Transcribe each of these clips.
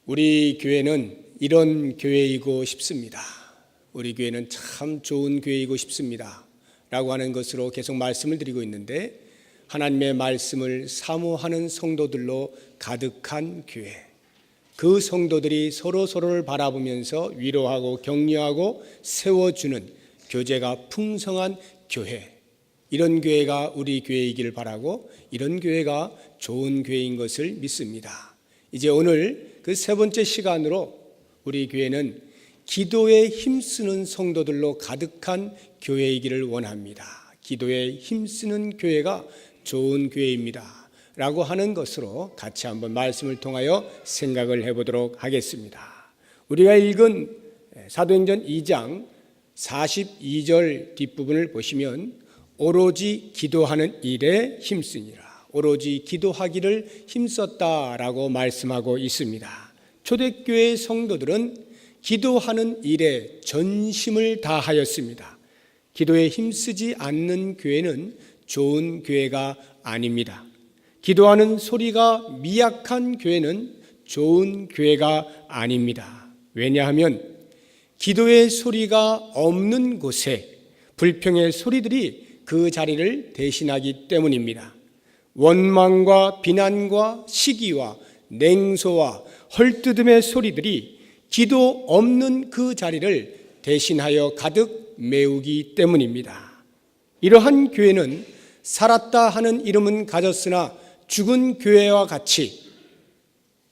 우리 교회는 이런 교회이고 싶습니다. 우리 교회는 참 좋은 교회이고 싶습니다 라고 하는 것으로 계속 말씀을 드리고 있는데, 하나님의 말씀을 사모하는 성도들로 가득한 교회, 그 성도들이 서로를 바라보면서 위로하고 격려하고 세워주는 교제가 풍성한 교회, 이런 교회가 우리 교회이기를 바라고 이런 교회가 좋은 교회인 것을 믿습니다. 이제 오늘 그 세 번째 시간으로 우리 교회는 기도에 힘쓰는 성도들로 가득한 교회이기를 원합니다. 기도에 힘쓰는 교회가 좋은 교회입니다 라고 하는 것으로 같이 한번 말씀을 통하여 생각을 해보도록 하겠습니다. 우리가 읽은 사도행전 2장 42절 뒷부분을 보시면 오로지 기도하는 일에 힘쓰니라, 오로지 기도하기를 힘썼다라고 말씀하고 있습니다. 초대교회 성도들은 기도하는 일에 전심을 다하였습니다. 기도에 힘쓰지 않는 교회는 좋은 교회가 아닙니다. 기도하는 소리가 미약한 교회는 좋은 교회가 아닙니다. 왜냐하면 기도의 소리가 없는 곳에 불평의 소리들이 그 자리를 대신하기 때문입니다. 원망과 비난과 시기와 냉소와 헐뜯음의 소리들이 기도 없는 그 자리를 대신하여 가득 메우기 때문입니다. 이러한 교회는 살았다 하는 이름은 가졌으나 죽은 교회와 같이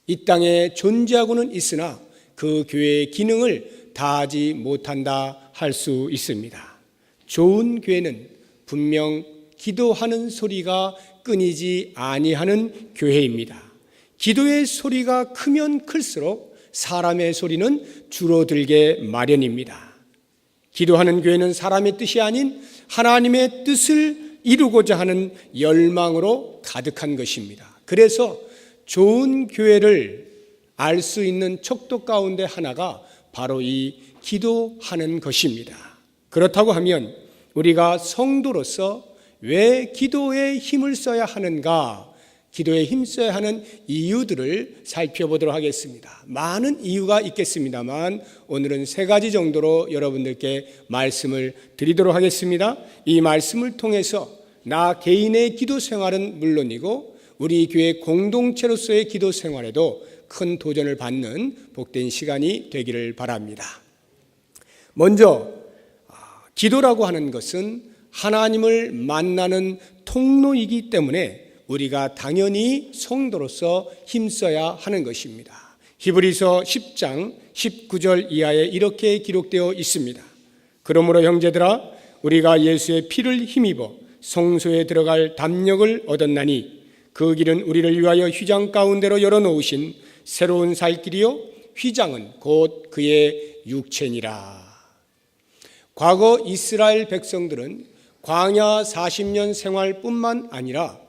이 땅에 존재하고는 있으나 그 교회의 기능을 다하지 못한다 할 수 있습니다. 좋은 교회는 분명 기도하는 소리가 끊이지 아니하는 교회입니다. 기도의 소리가 크면 클수록 사람의 소리는 줄어들게 마련입니다. 기도하는 교회는 사람의 뜻이 아닌 하나님의 뜻을 이루고자 하는 열망으로 가득한 것입니다. 그래서 좋은 교회를 알 수 있는 척도 가운데 하나가 바로 이 기도하는 것입니다. 그렇다고 하면 우리가 성도로서 왜 기도에 힘을 써야 하는가, 기도에 힘써야 하는 이유들을 살펴보도록 하겠습니다. 많은 이유가 있겠습니다만 오늘은 세 가지 정도로 여러분들께 말씀을 드리도록 하겠습니다. 이 말씀을 통해서 나 개인의 기도 생활은 물론이고 우리 교회 공동체로서의 기도 생활에도 큰 도전을 받는 복된 시간이 되기를 바랍니다. 먼저 기도라고 하는 것은 하나님을 만나는 통로이기 때문에 우리가 당연히 성도로서 힘써야 하는 것입니다. 히브리서 10장 19절 이하에 이렇게 기록되어 있습니다. 그러므로 형제들아, 우리가 예수의 피를 힘입어 성소에 들어갈 담력을 얻었나니 그 길은 우리를 위하여 휘장 가운데로 열어놓으신 새로운 살 길이요 휘장은 곧 그의 육체니라. 과거 이스라엘 백성들은 광야 40년 생활뿐만 아니라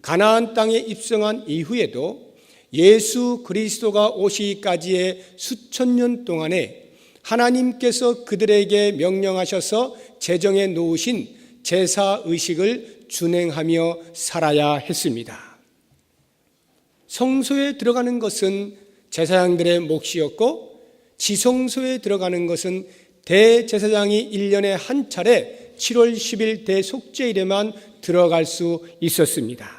가나안 땅에 입성한 이후에도 예수 그리스도가 오시기까지의 수천 년 동안에 하나님께서 그들에게 명령하셔서 제정해 놓으신 제사의식을 준행하며 살아야 했습니다. 성소에 들어가는 것은 제사장들의 몫이었고 지성소에 들어가는 것은 대제사장이 1년에 한 차례 7월 10일 대속죄일에만 들어갈 수 있었습니다.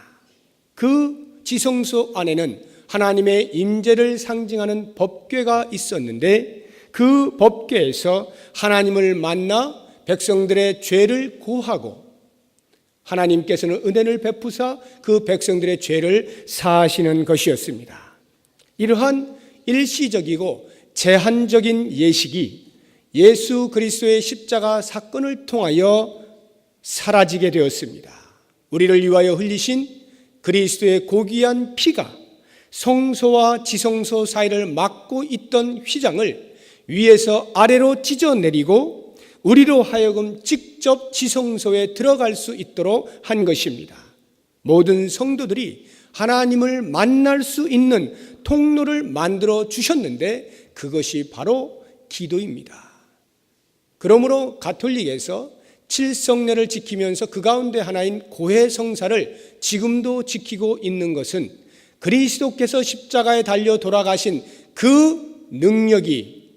그 지성소 안에는 하나님의 임재를 상징하는 법궤가 있었는데 그 법궤에서 하나님을 만나 백성들의 죄를 고하고 하나님께서는 은혜를 베푸사 그 백성들의 죄를 사하시는 것이었습니다. 이러한 일시적이고 제한적인 예식이 예수 그리스도의 십자가 사건을 통하여 사라지게 되었습니다. 우리를 위하여 흘리신 그리스도의 고귀한 피가 성소와 지성소 사이를 막고 있던 휘장을 위에서 아래로 찢어내리고 우리로 하여금 직접 지성소에 들어갈 수 있도록 한 것입니다. 모든 성도들이 하나님을 만날 수 있는 통로를 만들어 주셨는데 그것이 바로 기도입니다. 그러므로 가톨릭에서 칠성례를 지키면서 그 가운데 하나인 고해성사를 지금도 지키고 있는 것은 그리스도께서 십자가에 달려 돌아가신 그 능력이,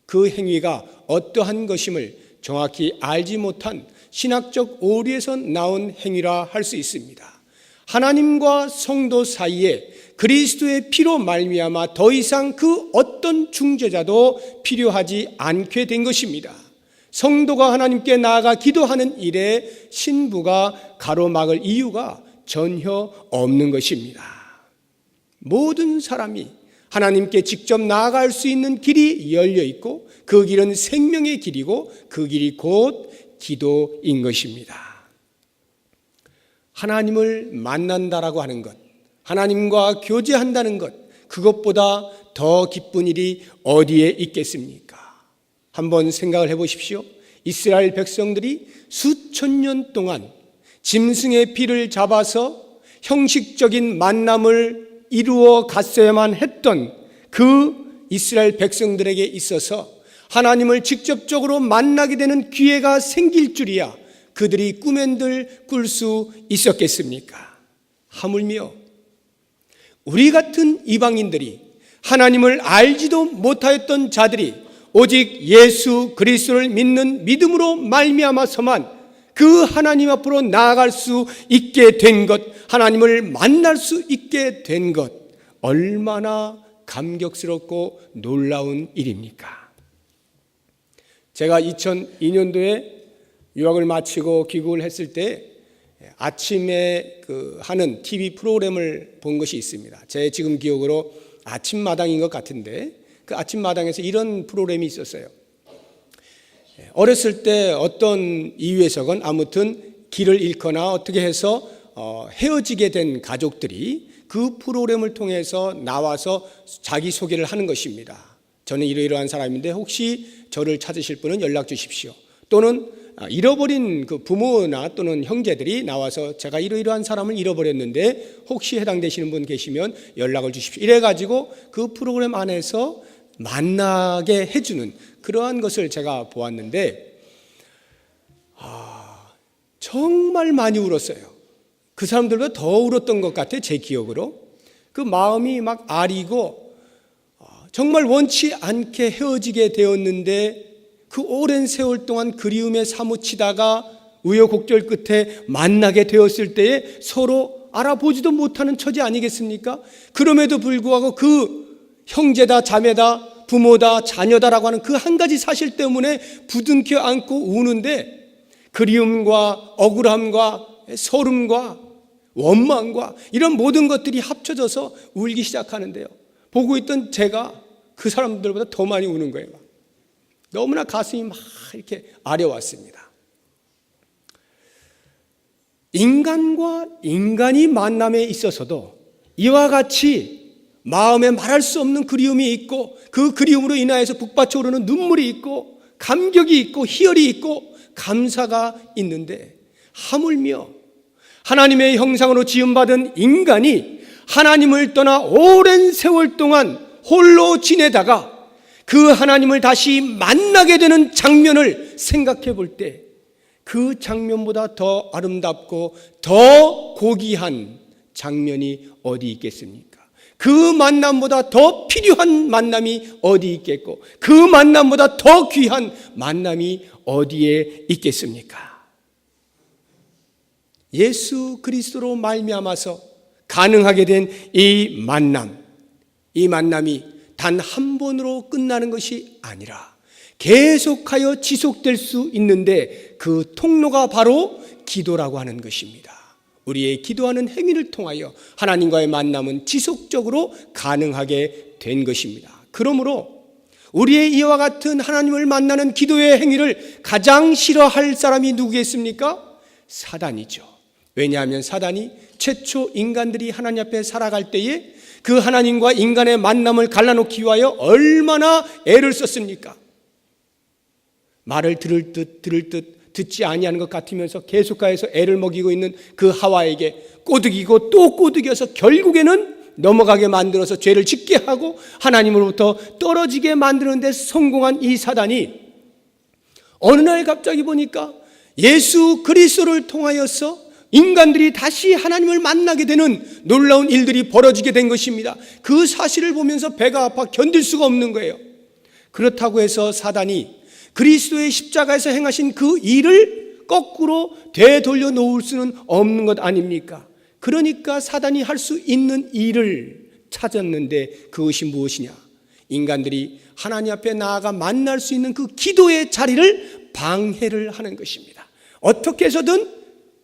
그 행위가 어떠한 것임을 정확히 알지 못한 신학적 오류에서 나온 행위라 할 수 있습니다. 하나님과 성도 사이에 그리스도의 피로 말미암아 더 이상 그 어떤 중재자도 필요하지 않게 된 것입니다. 성도가 하나님께 나아가 기도하는 일에 신부가 가로막을 이유가 전혀 없는 것입니다. 모든 사람이 하나님께 직접 나아갈 수 있는 길이 열려 있고 그 길은 생명의 길이고 그 길이 곧 기도인 것입니다. 하나님을 만난다라고 하는 것, 하나님과 교제한다는 것, 그것보다 더 기쁜 일이 어디에 있겠습니까? 한번 생각을 해보십시오. 이스라엘 백성들이 수천 년 동안 짐승의 피를 잡아서 형식적인 만남을 이루어 갔어야만 했던 그 이스라엘 백성들에게 있어서 하나님을 직접적으로 만나게 되는 기회가 생길 줄이야 그들이 꿈엔들 꿀 수 있었겠습니까? 하물며 우리 같은 이방인들이 하나님을 알지도 못하였던 자들이 오직 예수 그리스도를 믿는 믿음으로 말미암아서만 그 하나님 앞으로 나아갈 수 있게 된 것, 하나님을 만날 수 있게 된 것, 얼마나 감격스럽고 놀라운 일입니까? 제가 2002년도에 유학을 마치고 귀국을 했을 때 아침에 하는 TV 프로그램을 본 것이 있습니다. 제 지금 기억으로 아침마당인 것 같은데 그 아침마당에서 이런 프로그램이 있었어요. 어렸을 때 어떤 이유에서건 아무튼 길을 잃거나 어떻게 해서 헤어지게 된 가족들이 그 프로그램을 통해서 나와서 자기소개를 하는 것입니다. 저는 이러이러한 사람인데 혹시 저를 찾으실 분은 연락 주십시오. 또는 잃어버린 그 부모나 또는 형제들이 나와서 제가 이러이러한 사람을 잃어버렸는데 혹시 해당되시는 분 계시면 연락을 주십시오. 이래가지고 그 프로그램 안에서 만나게 해주는 그러한 것을 제가 보았는데 정말 많이 울었어요. 그 사람들보다 더 울었던 것 같아요. 제 기억으로. 그 마음이 막 아리고 정말 원치 않게 헤어지게 되었는데 그 오랜 세월 동안 그리움에 사무치다가 우여곡절 끝에 만나게 되었을 때에 서로 알아보지도 못하는 처지 아니겠습니까? 그럼에도 불구하고 그 형제다 자매다 부모다 자녀다라고 하는 그 한 가지 사실 때문에 부둥켜 안고 우는데 그리움과 억울함과 서름과 원망과 이런 모든 것들이 합쳐져서 울기 시작하는데요. 보고 있던 제가 그 사람들보다 더 많이 우는 거예요. 너무나 가슴이 막 이렇게 아려왔습니다. 인간과 인간이 만남에 있어서도 이와 같이 마음에 말할 수 없는 그리움이 있고 그 그리움으로 인하여서 북받쳐 오르는 눈물이 있고 감격이 있고 희열이 있고 감사가 있는데 하물며 하나님의 형상으로 지음받은 인간이 하나님을 떠나 오랜 세월 동안 홀로 지내다가 그 하나님을 다시 만나게 되는 장면을 생각해 볼 때 그 장면보다 더 아름답고 더 고귀한 장면이 어디 있겠습니까? 그 만남보다 더 필요한 만남이 어디 있겠고 그 만남보다 더 귀한 만남이 어디에 있겠습니까? 예수 그리스도로 말미암아서 가능하게 된 이 만남이 단 한 번으로 끝나는 것이 아니라 계속하여 지속될 수 있는데 그 통로가 바로 기도라고 하는 것입니다. 우리의 기도하는 행위를 통하여 하나님과의 만남은 지속적으로 가능하게 된 것입니다. 그러므로 우리의 이와 같은 하나님을 만나는 기도의 행위를 가장 싫어할 사람이 누구겠습니까? 사단이죠. 왜냐하면 사단이 최초 인간들이 하나님 앞에 살아갈 때에 그 하나님과 인간의 만남을 갈라놓기 위하여 얼마나 애를 썼습니까? 말을 들을 듯 듣지 아니하는 것 같으면서 계속해서 애를 먹이고 있는 그 하와에게 꼬드기고 또 꼬드겨서 결국에는 넘어가게 만들어서 죄를 짓게 하고 하나님으로부터 떨어지게 만드는 데 성공한 이 사단이 어느 날 갑자기 보니까 예수 그리스도를 통하여서 인간들이 다시 하나님을 만나게 되는 놀라운 일들이 벌어지게 된 것입니다. 그 사실을 보면서 배가 아파 견딜 수가 없는 거예요. 그렇다고 해서 사단이 그리스도의 십자가에서 행하신 그 일을 거꾸로 되돌려 놓을 수는 없는 것 아닙니까? 그러니까 사단이 할 수 있는 일을 찾았는데 그것이 무엇이냐? 인간들이 하나님 앞에 나아가 만날 수 있는 그 기도의 자리를 방해를 하는 것입니다. 어떻게 해서든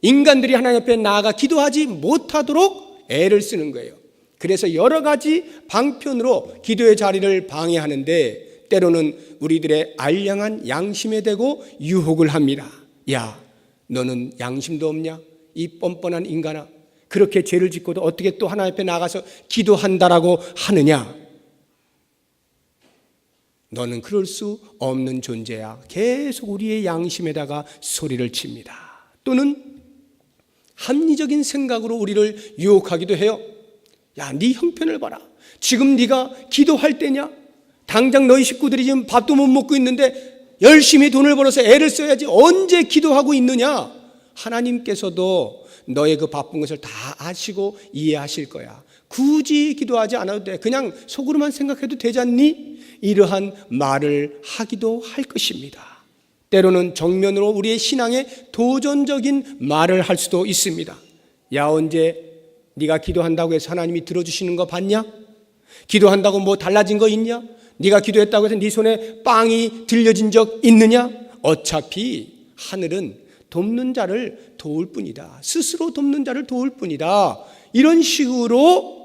인간들이 하나님 앞에 나아가 기도하지 못하도록 애를 쓰는 거예요. 그래서 여러 가지 방편으로 기도의 자리를 방해하는데 때로는 우리들의 알량한 양심에 대고 유혹을 합니다. 야, 너는 양심도 없냐? 이 뻔뻔한 인간아, 그렇게 죄를 짓고도 어떻게 또 하나님 앞에 나가서 기도한다라고 하느냐? 너는 그럴 수 없는 존재야. 계속 우리의 양심에다가 소리를 칩니다. 또는 합리적인 생각으로 우리를 유혹하기도 해요. 야, 네 형편을 봐라. 지금 네가 기도할 때냐? 당장 너희 식구들이 지금 밥도 못 먹고 있는데 열심히 돈을 벌어서 애를 써야지 언제 기도하고 있느냐? 하나님께서도 너의 그 바쁜 것을 다 아시고 이해하실 거야. 굳이 기도하지 않아도 돼. 그냥 속으로만 생각해도 되지 않니? 이러한 말을 하기도 할 것입니다. 때로는 정면으로 우리의 신앙에 도전적인 말을 할 수도 있습니다. 야, 언제 네가 기도한다고 해서 하나님이 들어주시는 거 봤냐? 기도한다고 뭐 달라진 거 있냐? 네가 기도했다고 해서 네 손에 빵이 들려진 적 있느냐? 어차피 하늘은 돕는 자를 도울 뿐이다. 스스로 돕는 자를 도울 뿐이다. 이런 식으로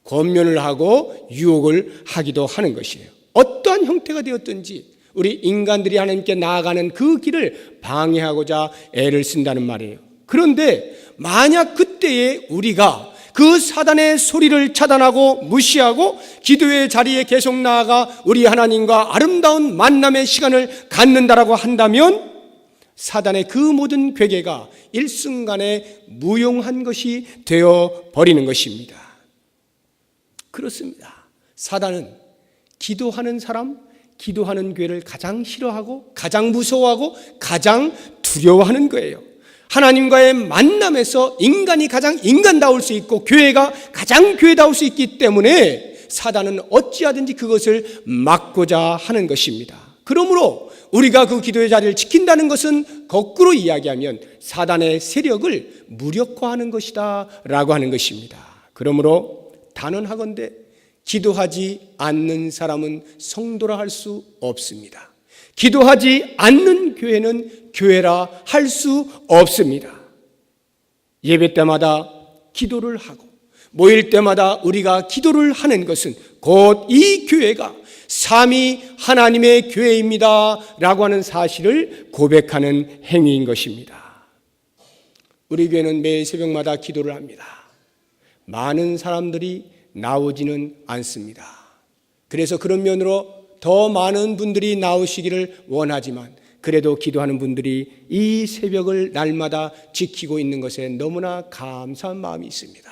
권면을 하고 유혹을 하기도 하는 것이에요. 어떠한 형태가 되었든지 우리 인간들이 하나님께 나아가는 그 길을 방해하고자 애를 쓴다는 말이에요. 그런데 만약 그때에 우리가 그 사단의 소리를 차단하고 무시하고 기도의 자리에 계속 나아가 우리 하나님과 아름다운 만남의 시간을 갖는다라고 한다면 사단의 그 모든 괴계가 일순간에 무용한 것이 되어버리는 것입니다. 그렇습니다. 사단은 기도하는 사람, 기도하는 교회를 가장 싫어하고 가장 무서워하고 가장 두려워하는 거예요. 하나님과의 만남에서 인간이 가장 인간다울 수 있고 교회가 가장 교회다울 수 있기 때문에 사단은 어찌하든지 그것을 막고자 하는 것입니다. 그러므로 우리가 그 기도의 자리를 지킨다는 것은 거꾸로 이야기하면 사단의 세력을 무력화하는 것이다 라고 하는 것입니다. 그러므로 단언하건대 기도하지 않는 사람은 성도라 할 수 없습니다. 기도하지 않는 교회는 교회라 할 수 없습니다. 예배 때마다 기도를 하고 모일 때마다 우리가 기도를 하는 것은 곧 이 교회가 삼위 하나님의 교회입니다 라고 하는 사실을 고백하는 행위인 것입니다. 우리 교회는 매일 새벽마다 기도를 합니다. 많은 사람들이 나오지는 않습니다. 그래서 그런 면으로 더 많은 분들이 나오시기를 원하지만 그래도 기도하는 분들이 이 새벽을 날마다 지키고 있는 것에 너무나 감사한 마음이 있습니다.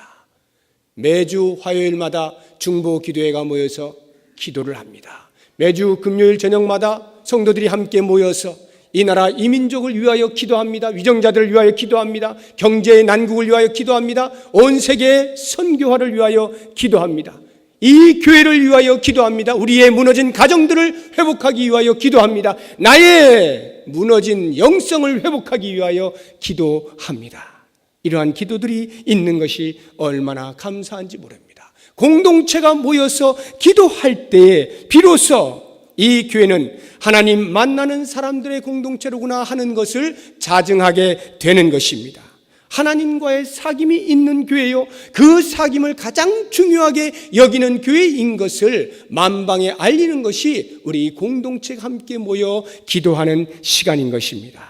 매주 화요일마다 중보 기도회가 모여서 기도를 합니다. 매주 금요일 저녁마다 성도들이 함께 모여서 이 나라 이 민족을 위하여 기도합니다. 위정자들을 위하여 기도합니다. 경제의 난국을 위하여 기도합니다. 온 세계의 선교화를 위하여 기도합니다. 이 교회를 위하여 기도합니다. 우리의 무너진 가정들을 회복하기 위하여 기도합니다. 나의 무너진 영성을 회복하기 위하여 기도합니다. 이러한 기도들이 있는 것이 얼마나 감사한지 모릅니다. 공동체가 모여서 기도할 때에 비로소 이 교회는 하나님 만나는 사람들의 공동체로구나 하는 것을 자증하게 되는 것입니다. 하나님과의 사귐이 있는 교회요, 그 사귐을 가장 중요하게 여기는 교회인 것을 만방에 알리는 것이 우리 공동체가 함께 모여 기도하는 시간인 것입니다.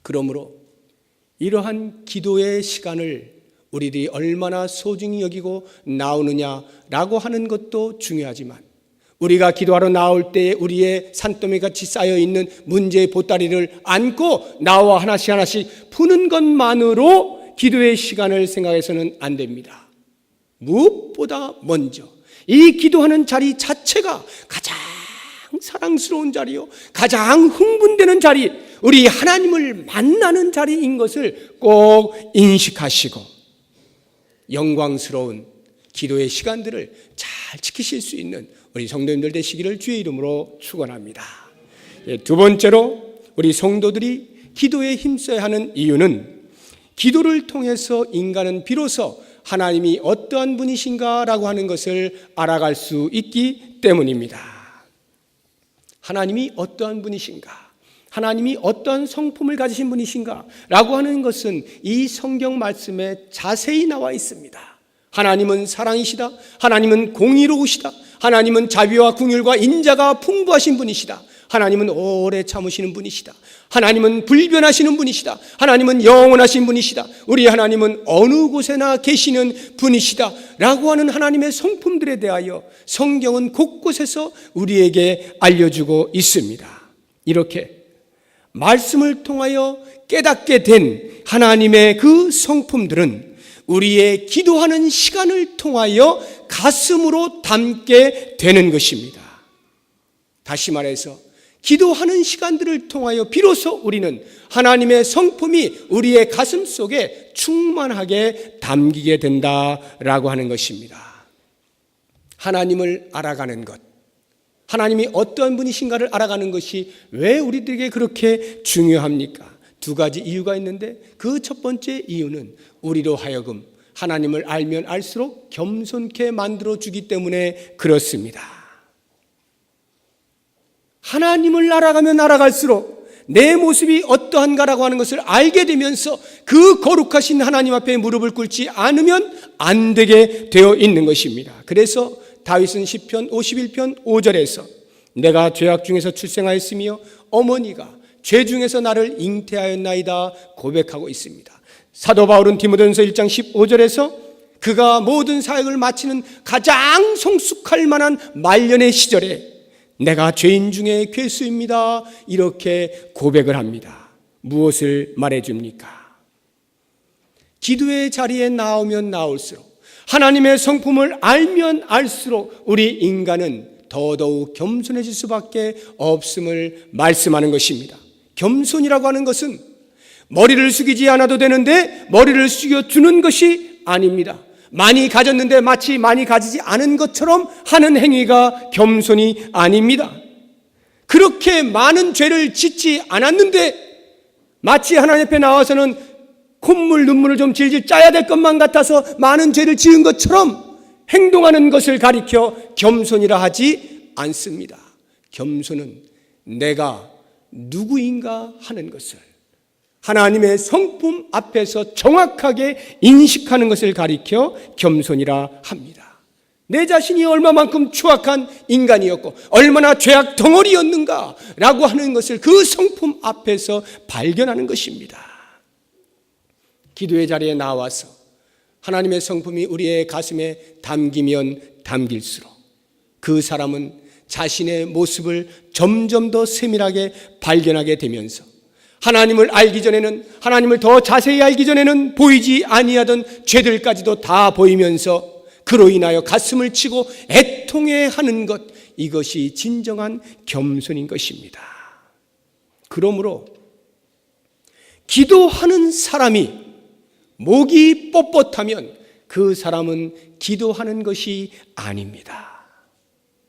그러므로 이러한 기도의 시간을 우리들이 얼마나 소중히 여기고 나오느냐라고 하는 것도 중요하지만 우리가 기도하러 나올 때 우리의 산더미같이 쌓여있는 문제의 보따리를 안고 나와 하나씩 하나씩 푸는 것만으로 기도의 시간을 생각해서는 안 됩니다. 무엇보다 먼저 이 기도하는 자리 자체가 가장 사랑스러운 자리요, 가장 흥분되는 자리, 우리 하나님을 만나는 자리인 것을 꼭 인식하시고 영광스러운 기도의 시간들을 잘 지키실 수 있는 우리 성도님들 되시기를 주의 이름으로 축원합니다. 두 번째로 우리 성도들이 기도에 힘써야 하는 이유는 기도를 통해서 인간은 비로소 하나님이 어떠한 분이신가라고 하는 것을 알아갈 수 있기 때문입니다. 하나님이 어떠한 분이신가, 하나님이 어떠한 성품을 가지신 분이신가 라고 하는 것은 이 성경 말씀에 자세히 나와 있습니다. 하나님은 사랑이시다, 하나님은 공의로우시다, 하나님은 자비와 긍휼과 인자가 풍부하신 분이시다, 하나님은 오래 참으시는 분이시다, 하나님은 불변하시는 분이시다, 하나님은 영원하신 분이시다, 우리 하나님은 어느 곳에나 계시는 분이시다 라고 하는 하나님의 성품들에 대하여 성경은 곳곳에서 우리에게 알려주고 있습니다. 이렇게 말씀을 통하여 깨닫게 된 하나님의 그 성품들은 우리의 기도하는 시간을 통하여 가슴으로 담게 되는 것입니다. 다시 말해서 기도하는 시간들을 통하여 비로소 우리는 하나님의 성품이 우리의 가슴 속에 충만하게 담기게 된다라고 하는 것입니다. 하나님을 알아가는 것, 하나님이 어떠한 분이신가를 알아가는 것이 왜 우리들에게 그렇게 중요합니까? 두 가지 이유가 있는데 그 첫 번째 이유는 우리로 하여금 하나님을 알면 알수록 겸손케 만들어주기 때문에 그렇습니다. 하나님을 알아가면 알아갈수록 내 모습이 어떠한가라고 하는 것을 알게 되면서 그 거룩하신 하나님 앞에 무릎을 꿇지 않으면 안 되게 되어 있는 것입니다. 그래서 다윗은 시편 51편 5절에서 내가 죄악 중에서 출생하였으며 어머니가 죄 중에서 나를 잉태하였나이다 고백하고 있습니다. 사도 바울은 디모데전서 1장 15절에서 그가 모든 사역을 마치는 가장 성숙할 만한 말년의 시절에 내가 죄인 중에 괴수입니다 이렇게 고백을 합니다. 무엇을 말해줍니까? 기도의 자리에 나오면 나올수록 하나님의 성품을 알면 알수록 우리 인간은 더더욱 겸손해질 수밖에 없음을 말씀하는 것입니다. 겸손이라고 하는 것은 머리를 숙이지 않아도 되는데 머리를 숙여주는 것이 아닙니다. 많이 가졌는데 마치 많이 가지지 않은 것처럼 하는 행위가 겸손이 아닙니다. 그렇게 많은 죄를 짓지 않았는데 마치 하나님 앞에 나와서는 콧물 눈물을 좀 질질 짜야 될 것만 같아서 많은 죄를 지은 것처럼 행동하는 것을 가리켜 겸손이라 하지 않습니다. 겸손은 내가 누구인가 하는 것을 하나님의 성품 앞에서 정확하게 인식하는 것을 가리켜 겸손이라 합니다. 내 자신이 얼마만큼 추악한 인간이었고 얼마나 죄악 덩어리였는가 라고 하는 것을 그 성품 앞에서 발견하는 것입니다. 기도의 자리에 나와서 하나님의 성품이 우리의 가슴에 담기면 담길수록 그 사람은 자신의 모습을 점점 더 세밀하게 발견하게 되면서 하나님을 알기 전에는, 하나님을 더 자세히 알기 전에는 보이지 아니하던 죄들까지도 다 보이면서 그로 인하여 가슴을 치고 애통해하는 것, 이것이 진정한 겸손인 것입니다. 그러므로 기도하는 사람이 목이 뻣뻣하면 그 사람은 기도하는 것이 아닙니다.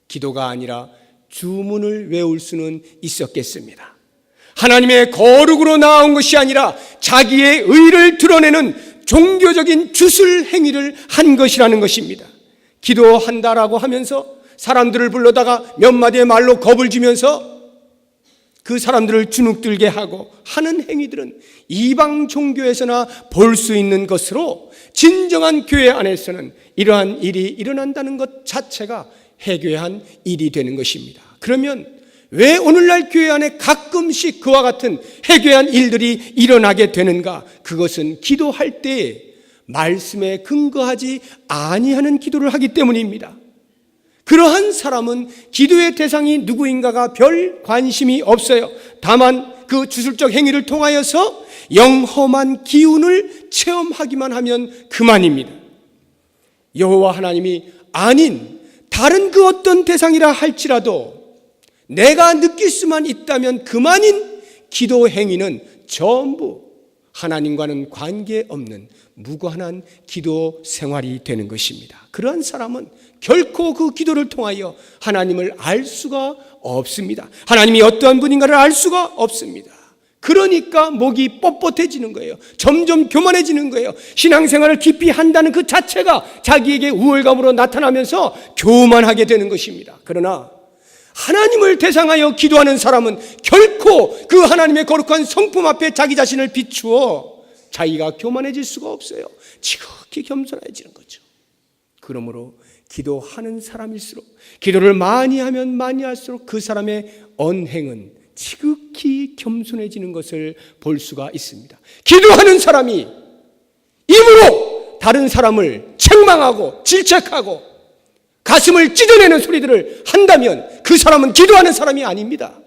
기도가 아니라 주문을 외울 수는 있었겠습니다. 하나님의 거룩으로 나온 것이 아니라 자기의 의를 드러내는 종교적인 주술 행위를 한 것이라는 것입니다. 기도한다라고 하면서 사람들을 불러다가 몇 마디의 말로 겁을 주면서 그 사람들을 주눅들게 하고 하는 행위들은 이방 종교에서나 볼 수 있는 것으로 진정한 교회 안에서는 이러한 일이 일어난다는 것 자체가 해괴한 일이 되는 것입니다. 그러면 왜 오늘날 교회 안에 가끔씩 그와 같은 해괴한 일들이 일어나게 되는가? 그것은 기도할 때에 말씀에 근거하지 아니하는 기도를 하기 때문입니다. 그러한 사람은 기도의 대상이 누구인가가 별 관심이 없어요. 다만 그 주술적 행위를 통하여서 영험한 기운을 체험하기만 하면 그만입니다. 여호와 하나님이 아닌 다른 그 어떤 대상이라 할지라도 내가 느낄 수만 있다면 그만인 기도 행위는 전부 하나님과는 관계없는 무관한 기도 생활이 되는 것입니다. 그러한 사람은 결코 그 기도를 통하여 하나님을 알 수가 없습니다. 하나님이 어떠한 분인가를 알 수가 없습니다. 그러니까 목이 뻣뻣해지는 거예요. 점점 교만해지는 거예요. 신앙생활을 깊이 한다는 그 자체가 자기에게 우월감으로 나타나면서 교만하게 되는 것입니다. 그러나 하나님을 대상하여 기도하는 사람은 결코 그 하나님의 거룩한 성품 앞에 자기 자신을 비추어 자기가 교만해질 수가 없어요. 지극히 겸손해지는 거죠. 그러므로 기도하는 사람일수록, 기도를 많이 하면 많이 할수록 그 사람의 언행은 지극히 겸손해지는 것을 볼 수가 있습니다. 기도하는 사람이 입으로 다른 사람을 책망하고 질책하고 가슴을 찢어내는 소리들을 한다면 그 사람은 기도하는 사람이 아닙니다.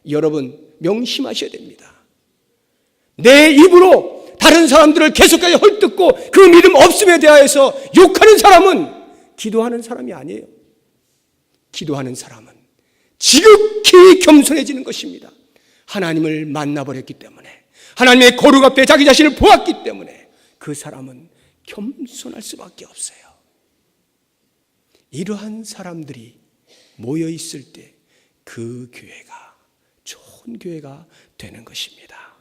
여러분 명심하셔야 됩니다. 내 입으로 다른 사람들을 계속해서 헐뜯고 그 믿음 없음에 대하여서 욕하는 사람은 기도하는 사람이 아니에요. 기도하는 사람은 지극히 겸손해지는 것입니다. 하나님을 만나버렸기 때문에, 하나님의 거룩 앞에 자기 자신을 보았기 때문에 그 사람은 겸손할 수밖에 없어요. 이러한 사람들이 모여 있을 때 그 교회가 좋은 교회가 되는 것입니다.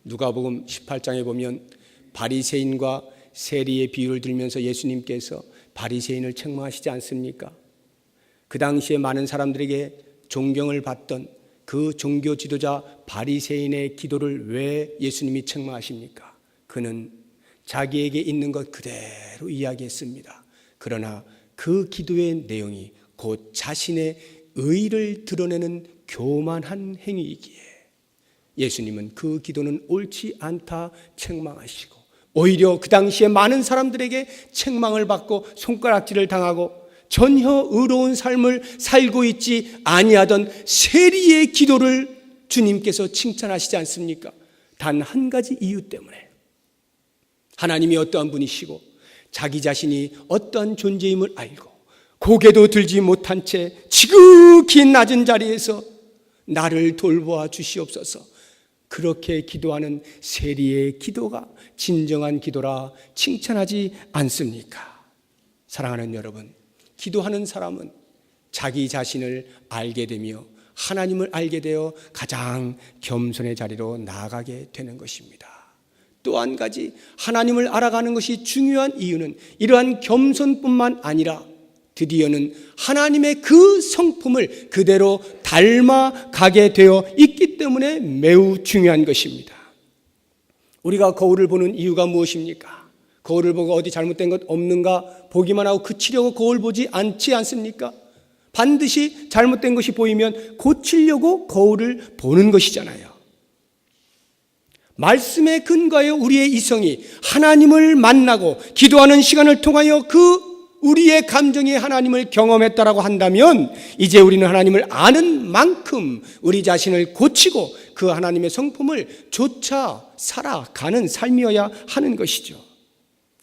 누가복음 18장에 보면 바리새인과 세리의 비유를 들면서 예수님께서 바리새인을 책망하시지 않습니까? 그 당시에 많은 사람들에게 존경을 받던 그 종교 지도자 바리새인의 기도를 왜 예수님이 책망하십니까? 그는 자기에게 있는 것 그대로 이야기했습니다. 그러나 그 기도의 내용이 곧 자신의 의를 드러내는 교만한 행위이기에 예수님은 그 기도는 옳지 않다 책망하시고, 오히려 그 당시에 많은 사람들에게 책망을 받고 손가락질을 당하고 전혀 의로운 삶을 살고 있지 아니하던 세리의 기도를 주님께서 칭찬하시지 않습니까? 단 한 가지 이유 때문에, 하나님이 어떠한 분이시고 자기 자신이 어떠한 존재임을 알고 고개도 들지 못한 채 지극히 낮은 자리에서 나를 돌보아 주시옵소서, 그렇게 기도하는 세리의 기도가 진정한 기도라 칭찬하지 않습니까? 사랑하는 여러분, 기도하는 사람은 자기 자신을 알게 되며 하나님을 알게 되어 가장 겸손의 자리로 나아가게 되는 것입니다. 또 한 가지 하나님을 알아가는 것이 중요한 이유는 이러한 겸손뿐만 아니라 드디어는 하나님의 그 성품을 그대로 닮아가게 되어 있기 때문에 매우 중요한 것입니다. 우리가 거울을 보는 이유가 무엇입니까? 거울을 보고 어디 잘못된 것 없는가 보기만 하고 그치려고 거울 보지 않지 않습니까? 반드시 잘못된 것이 보이면 고치려고 거울을 보는 것이잖아요. 말씀에 근거하여 우리의 이성이 하나님을 만나고 기도하는 시간을 통하여 그 우리의 감정이 하나님을 경험했다라고 한다면 이제 우리는 하나님을 아는 만큼 우리 자신을 고치고 그 하나님의 성품을 좇아 살아가는 삶이어야 하는 것이죠.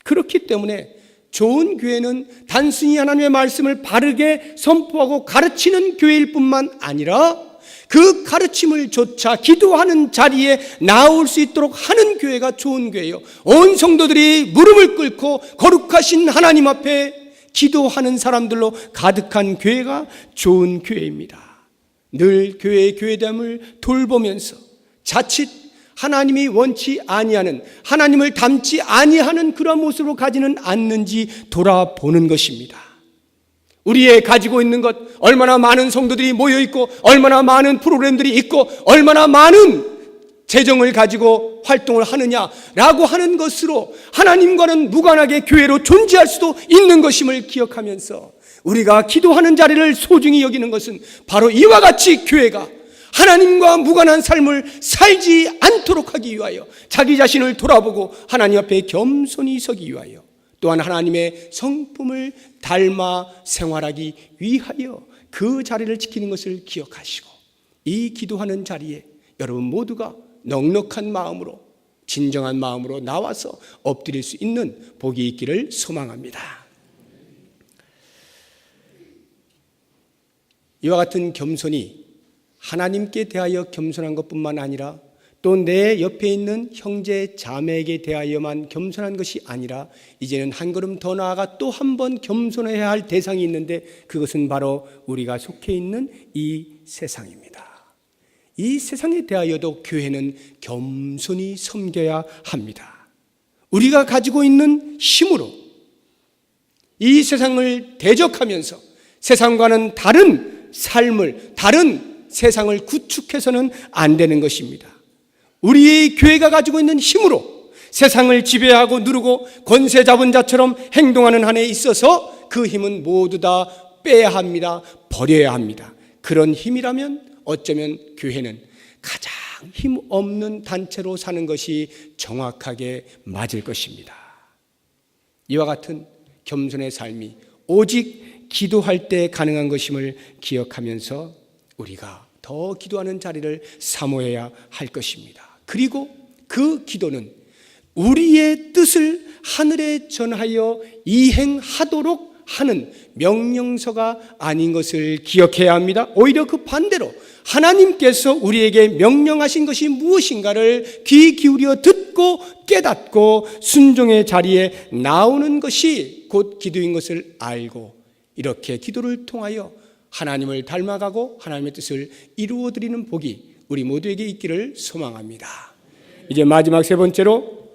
그렇기 때문에 좋은 교회는 단순히 하나님의 말씀을 바르게 선포하고 가르치는 교회일 뿐만 아니라 그 가르침을 좇아 기도하는 자리에 나올 수 있도록 하는 교회가 좋은 교회예요. 온 성도들이 무릎을 꿇고 거룩하신 하나님 앞에 기도하는 사람들로 가득한 교회가 좋은 교회입니다. 늘 교회의 교회됨을 돌보면서 자칫 하나님이 원치 아니하는, 하나님을 닮지 아니하는 그런 모습으로 가지는 않는지 돌아보는 것입니다. 우리의 가지고 있는 것, 얼마나 많은 성도들이 모여있고 얼마나 많은 프로그램들이 있고 얼마나 많은 재정을 가지고 활동을 하느냐라고 하는 것으로 하나님과는 무관하게 교회로 존재할 수도 있는 것임을 기억하면서 우리가 기도하는 자리를 소중히 여기는 것은 바로 이와 같이 교회가 하나님과 무관한 삶을 살지 않도록 하기 위하여 자기 자신을 돌아보고 하나님 앞에 겸손히 서기 위하여 또한 하나님의 성품을 닮아 생활하기 위하여 그 자리를 지키는 것을 기억하시고 이 기도하는 자리에 여러분 모두가 넉넉한 마음으로 진정한 마음으로 나와서 엎드릴 수 있는 복이 있기를 소망합니다. 이와 같은 겸손이 하나님께 대하여 겸손한 것뿐만 아니라 또 내 옆에 있는 형제 자매에게 대하여만 겸손한 것이 아니라 이제는 한 걸음 더 나아가 또 한 번 겸손해야 할 대상이 있는데 그것은 바로 우리가 속해 있는 이 세상입니다. 이 세상에 대하여도 교회는 겸손히 섬겨야 합니다. 우리가 가지고 있는 힘으로 이 세상을 대적하면서 세상과는 다른 삶을, 다른 세상을 구축해서는 안 되는 것입니다. 우리의 교회가 가지고 있는 힘으로 세상을 지배하고 누르고 권세 잡은 자처럼 행동하는 한에 있어서 그 힘은 모두 다 빼야 합니다. 버려야 합니다. 그런 힘이라면 어쩌면 교회는 가장 힘없는 단체로 사는 것이 정확하게 맞을 것입니다. 이와 같은 겸손의 삶이 오직 기도할 때 가능한 것임을 기억하면서 우리가 더 기도하는 자리를 사모해야 할 것입니다. 그리고 그 기도는 우리의 뜻을 하늘에 전하여 이행하도록 하는 명령서가 아닌 것을 기억해야 합니다. 오히려 그 반대로 하나님께서 우리에게 명령하신 것이 무엇인가를 귀 기울여 듣고 깨닫고 순종의 자리에 나오는 것이 곧 기도인 것을 알고 이렇게 기도를 통하여 하나님을 닮아가고 하나님의 뜻을 이루어드리는 복이 우리 모두에게 있기를 소망합니다. 이제 마지막 세 번째로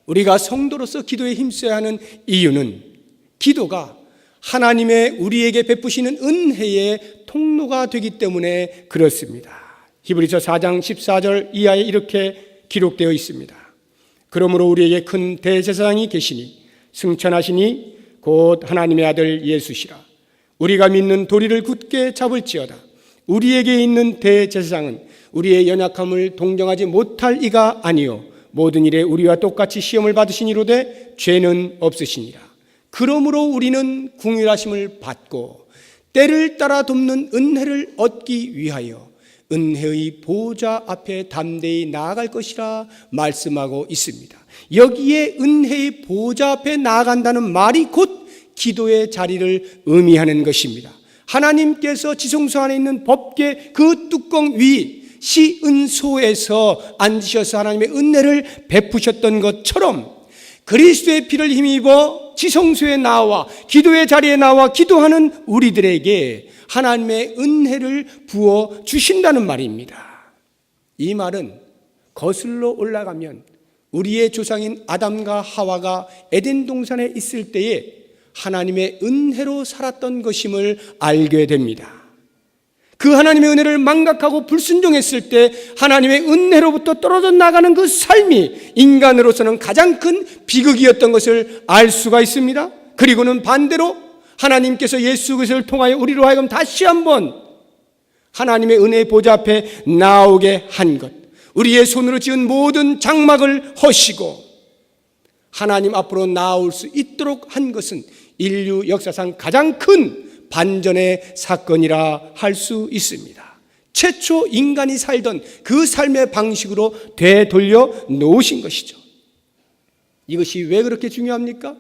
우리가 성도로서 기도에 힘써야 하는 이유는 기도가 하나님의 우리에게 베푸시는 은혜의 통로가 되기 때문에 그렇습니다. 히브리서 4장 14절 이하에 이렇게 기록되어 있습니다. 그러므로 우리에게 큰 대제사장이 계시니 승천하시니 곧 하나님의 아들 예수시라. 우리가 믿는 도리를 굳게 잡을지어다. 우리에게 있는 대제사장은 우리의 연약함을 동정하지 못할 이가 아니요 모든 일에 우리와 똑같이 시험을 받으시니로되 죄는 없으시니라. 그러므로 우리는 긍휼하심을 받고 때를 따라 돕는 은혜를 얻기 위하여 은혜의 보좌 앞에 담대히 나아갈 것이라 말씀하고 있습니다. 여기에 은혜의 보좌 앞에 나아간다는 말이 곧 기도의 자리를 의미하는 것입니다. 하나님께서 지성소 안에 있는 법궤 그 뚜껑 위 시은소에서 앉으셔서 하나님의 은혜를 베푸셨던 것처럼 그리스도의 피를 힘입어 지성소에 나와 기도의 자리에 나와 기도하는 우리들에게 하나님의 은혜를 부어 주신다는 말입니다. 이 말은 거슬러 올라가면 우리의 조상인 아담과 하와가 에덴 동산에 있을 때에 하나님의 은혜로 살았던 것임을 알게 됩니다. 그 하나님의 은혜를 망각하고 불순종했을 때 하나님의 은혜로부터 떨어져 나가는 그 삶이 인간으로서는 가장 큰 비극이었던 것을 알 수가 있습니다. 그리고는 반대로 하나님께서 예수 그리스도를 통하여 우리로 하여금 다시 한번 하나님의 은혜의 보좌 앞에 나오게 한 것, 우리의 손으로 지은 모든 장막을 허시고 하나님 앞으로 나올 수 있도록 한 것은 인류 역사상 가장 큰 반전의 사건이라 할 수 있습니다. 최초 인간이 살던 그 삶의 방식으로 되돌려 놓으신 것이죠. 이것이 왜 그렇게 중요합니까?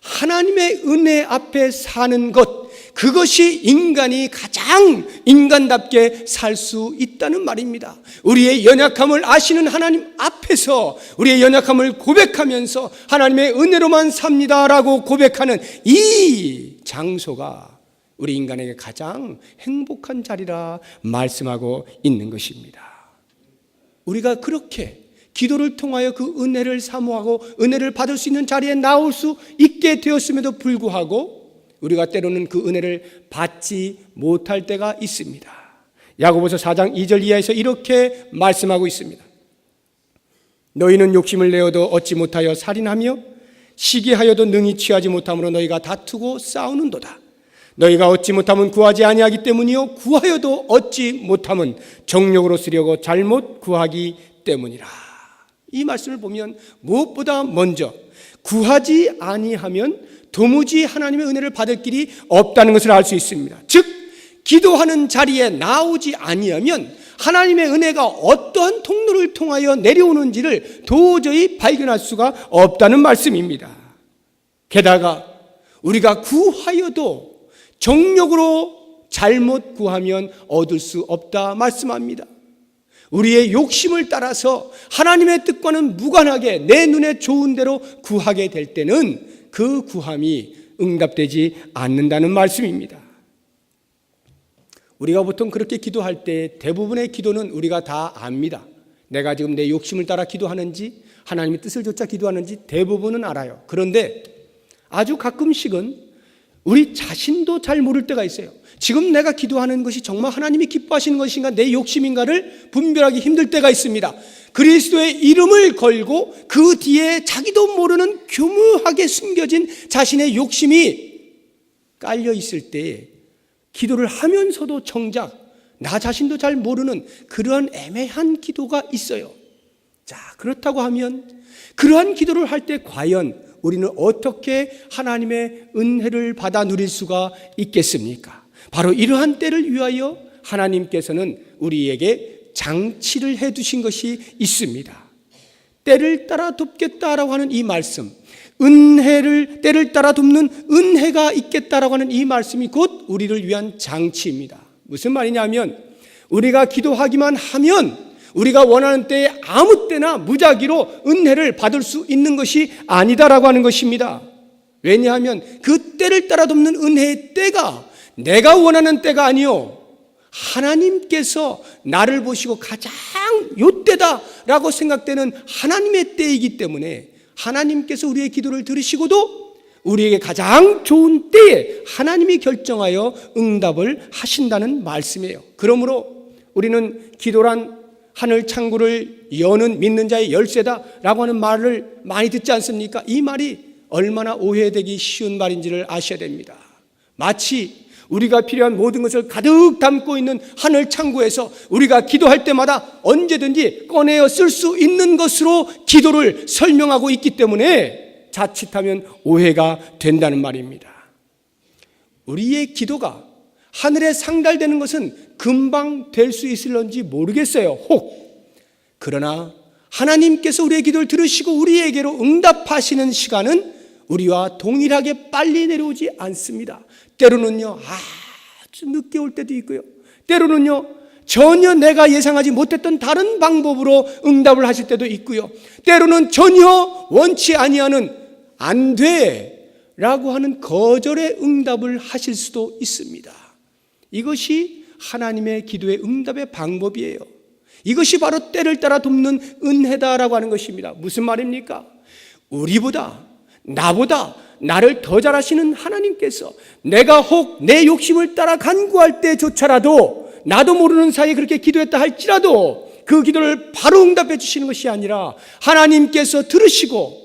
하나님의 은혜 앞에 사는 것, 그것이 인간이 가장 인간답게 살 수 있다는 말입니다. 우리의 연약함을 아시는 하나님 앞에서 우리의 연약함을 고백하면서 하나님의 은혜로만 삽니다라고 고백하는 이 장소가 우리 인간에게 가장 행복한 자리라 말씀하고 있는 것입니다. 우리가 그렇게 기도를 통하여 그 은혜를 사모하고 은혜를 받을 수 있는 자리에 나올 수 있게 되었음에도 불구하고 우리가 때로는 그 은혜를 받지 못할 때가 있습니다. 야고보서 4장 2절 이하에서 이렇게 말씀하고 있습니다. 너희는 욕심을 내어도 얻지 못하여 살인하며 시기하여도 능히 취하지 못함으로 너희가 다투고 싸우는도다. 너희가 얻지 못함은 구하지 아니하기 때문이요 구하여도 얻지 못함은 정욕으로 쓰려고 잘못 구하기 때문이라. 이 말씀을 보면 무엇보다 먼저 구하지 아니하면 도무지 하나님의 은혜를 받을 길이 없다는 것을 알 수 있습니다. 즉 기도하는 자리에 나오지 아니하면 하나님의 은혜가 어떠한 통로를 통하여 내려오는지를 도저히 발견할 수가 없다는 말씀입니다. 게다가 우리가 구하여도 정욕으로 잘못 구하면 얻을 수 없다 말씀합니다. 우리의 욕심을 따라서 하나님의 뜻과는 무관하게 내 눈에 좋은 대로 구하게 될 때는 그 구함이 응답되지 않는다는 말씀입니다. 우리가 보통 그렇게 기도할 때 대부분의 기도는 우리가 다 압니다. 내가 지금 내 욕심을 따라 기도하는지 하나님의 뜻을 좇아 기도하는지 대부분은 알아요. 그런데 아주 가끔씩은 우리 자신도 잘 모를 때가 있어요. 지금 내가 기도하는 것이 정말 하나님이 기뻐하시는 것인가 내 욕심인가를 분별하기 힘들 때가 있습니다. 그리스도의 이름을 걸고 그 뒤에 자기도 모르는 교묘하게 숨겨진 자신의 욕심이 깔려 있을 때에 기도를 하면서도 정작 나 자신도 잘 모르는 그러한 애매한 기도가 있어요. 자, 그렇다고 하면 그러한 기도를 할 때 과연 우리는 어떻게 하나님의 은혜를 받아 누릴 수가 있겠습니까? 바로 이러한 때를 위하여 하나님께서는 우리에게 장치를 해 두신 것이 있습니다. 때를 따라 돕겠다라고 하는 이 말씀, 때를 따라 돕는 은혜가 있겠다라고 하는 이 말씀이 곧 우리를 위한 장치입니다. 무슨 말이냐면 우리가 기도하기만 하면 우리가 원하는 때에 아무 때나 무작위로 은혜를 받을 수 있는 것이 아니다라고 하는 것입니다. 왜냐하면 그 때를 따라 돕는 은혜의 때가 내가 원하는 때가 아니요 하나님께서 나를 보시고 가장 요때다라고 생각되는 하나님의 때이기 때문에 하나님께서 우리의 기도를 들으시고도 우리에게 가장 좋은 때에 하나님이 결정하여 응답을 하신다는 말씀이에요. 그러므로 우리는 기도란 하늘 창구를 여는 믿는 자의 열쇠다라고 하는 말을 많이 듣지 않습니까? 이 말이 얼마나 오해되기 쉬운 말인지를 아셔야 됩니다. 마치 우리가 필요한 모든 것을 가득 담고 있는 하늘 창구에서 우리가 기도할 때마다 언제든지 꺼내어 쓸 수 있는 것으로 기도를 설명하고 있기 때문에 자칫하면 오해가 된다는 말입니다. 우리의 기도가 하늘에 상달되는 것은 금방 될 수 있을런지 모르겠어요. 혹 그러나 하나님께서 우리의 기도를 들으시고 우리에게로 응답하시는 시간은 우리와 동일하게 빨리 내려오지 않습니다. 때로는요 아주 늦게 올 때도 있고요, 때로는요 전혀 내가 예상하지 못했던 다른 방법으로 응답을 하실 때도 있고요, 때로는 전혀 원치 아니하는 안 돼라고 하는 거절의 응답을 하실 수도 있습니다. 이것이 하나님의 기도의 응답의 방법이에요. 이것이 바로 때를 따라 돕는 은혜다라고 하는 것입니다. 무슨 말입니까? 우리보다 나보다 나를 더 잘 아시는 하나님께서 내가 혹 내 욕심을 따라 간구할 때조차라도 나도 모르는 사이에 그렇게 기도했다 할지라도 그 기도를 바로 응답해 주시는 것이 아니라 하나님께서 들으시고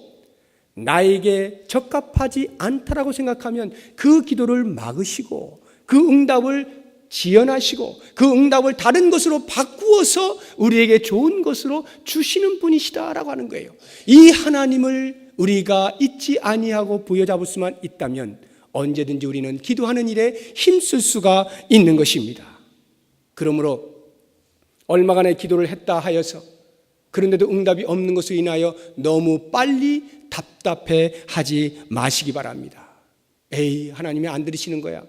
나에게 적합하지 않다라고 생각하면 그 기도를 막으시고 그 응답을 지연하시고 그 응답을 다른 것으로 바꾸어서 우리에게 좋은 것으로 주시는 분이시다라고 하는 거예요. 이 하나님을 우리가 잊지 아니하고 부여잡을 수만 있다면 언제든지 우리는 기도하는 일에 힘쓸 수가 있는 것입니다. 그러므로 얼마간의 기도를 했다 하여서 그런데도 응답이 없는 것으로 인하여 너무 빨리 답답해 하지 마시기 바랍니다. 에이, 하나님이 안 들으시는 거야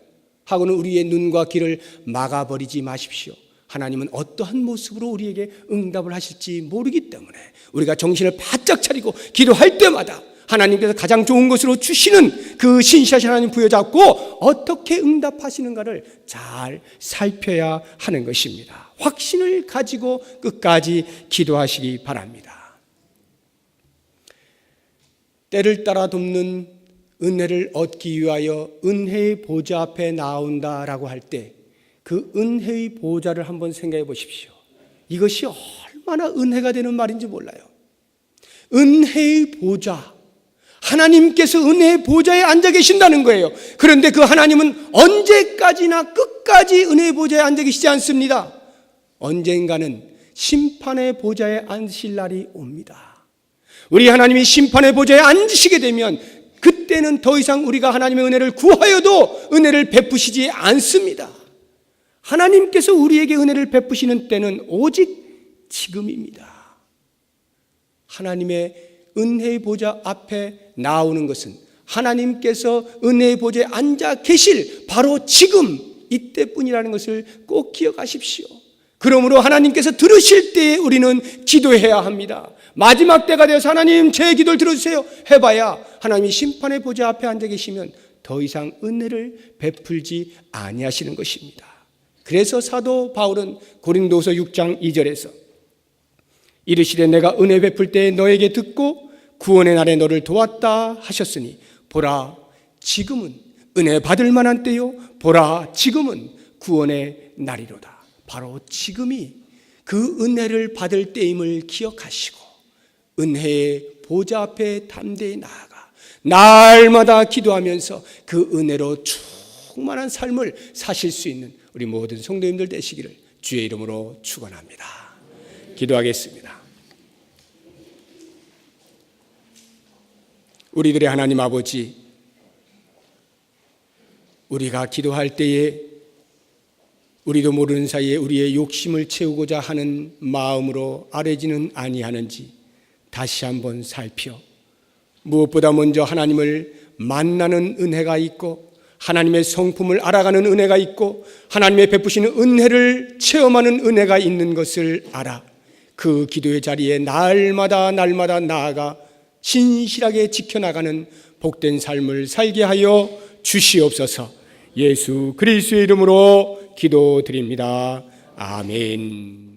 하고는 우리의 눈과 귀를 막아버리지 마십시오. 하나님은 어떠한 모습으로 우리에게 응답을 하실지 모르기 때문에 우리가 정신을 바짝 차리고 기도할 때마다 하나님께서 가장 좋은 것으로 주시는 그 신실하신 하나님 부여잡고 어떻게 응답하시는가를 잘 살펴야 하는 것입니다. 확신을 가지고 끝까지 기도하시기 바랍니다. 때를 따라 돕는 은혜를 얻기 위하여 은혜의 보좌 앞에 나온다라고 할 때 그 은혜의 보좌를 한번 생각해 보십시오. 이것이 얼마나 은혜가 되는 말인지 몰라요. 은혜의 보좌, 하나님께서 은혜의 보좌에 앉아 계신다는 거예요. 그런데 그 하나님은 언제까지나 끝까지 은혜의 보좌에 앉아 계시지 않습니다. 언젠가는 심판의 보좌에 앉으실 날이 옵니다. 우리 하나님이 심판의 보좌에 앉으시게 되면 그때는 더 이상 우리가 하나님의 은혜를 구하여도 은혜를 베푸시지 않습니다. 하나님께서 우리에게 은혜를 베푸시는 때는 오직 지금입니다. 하나님의 은혜의 보좌 앞에 나오는 것은 하나님께서 은혜의 보좌에 앉아 계실 바로 지금 이때뿐이라는 것을 꼭 기억하십시오. 그러므로 하나님께서 들으실 때에 우리는 기도해야 합니다. 마지막 때가 되어서 하나님 제 기도를 들어주세요 해봐야 하나님이 심판의 보좌 앞에 앉아 계시면 더 이상 은혜를 베풀지 아니하시는 것입니다. 그래서 사도 바울은 고린도서 6장 2절에서 이르시되 내가 은혜 베풀 때에 너에게 듣고 구원의 날에 너를 도왔다 하셨으니 보라 지금은 은혜 받을 만한 때요 보라 지금은 구원의 날이로다. 바로 지금이 그 은혜를 받을 때임을 기억하시고 은혜의 보좌 앞에 담대히 나아가 날마다 기도하면서 그 은혜로 충만한 삶을 사실 수 있는 우리 모든 성도님들 되시기를 주의 이름으로 축원합니다. 기도하겠습니다. 우리들의 하나님 아버지, 우리가 기도할 때에 우리도 모르는 사이에 우리의 욕심을 채우고자 하는 마음으로 아뢰지는 아니하는지 다시 한번 살펴 무엇보다 먼저 하나님을 만나는 은혜가 있고 하나님의 성품을 알아가는 은혜가 있고 하나님의 베푸시는 은혜를 체험하는 은혜가 있는 것을 알아 그 기도의 자리에 날마다 나아가 신실하게 지켜나가는 복된 삶을 살게 하여 주시옵소서. 예수 그리스도의 이름으로 기도드립니다. 아멘.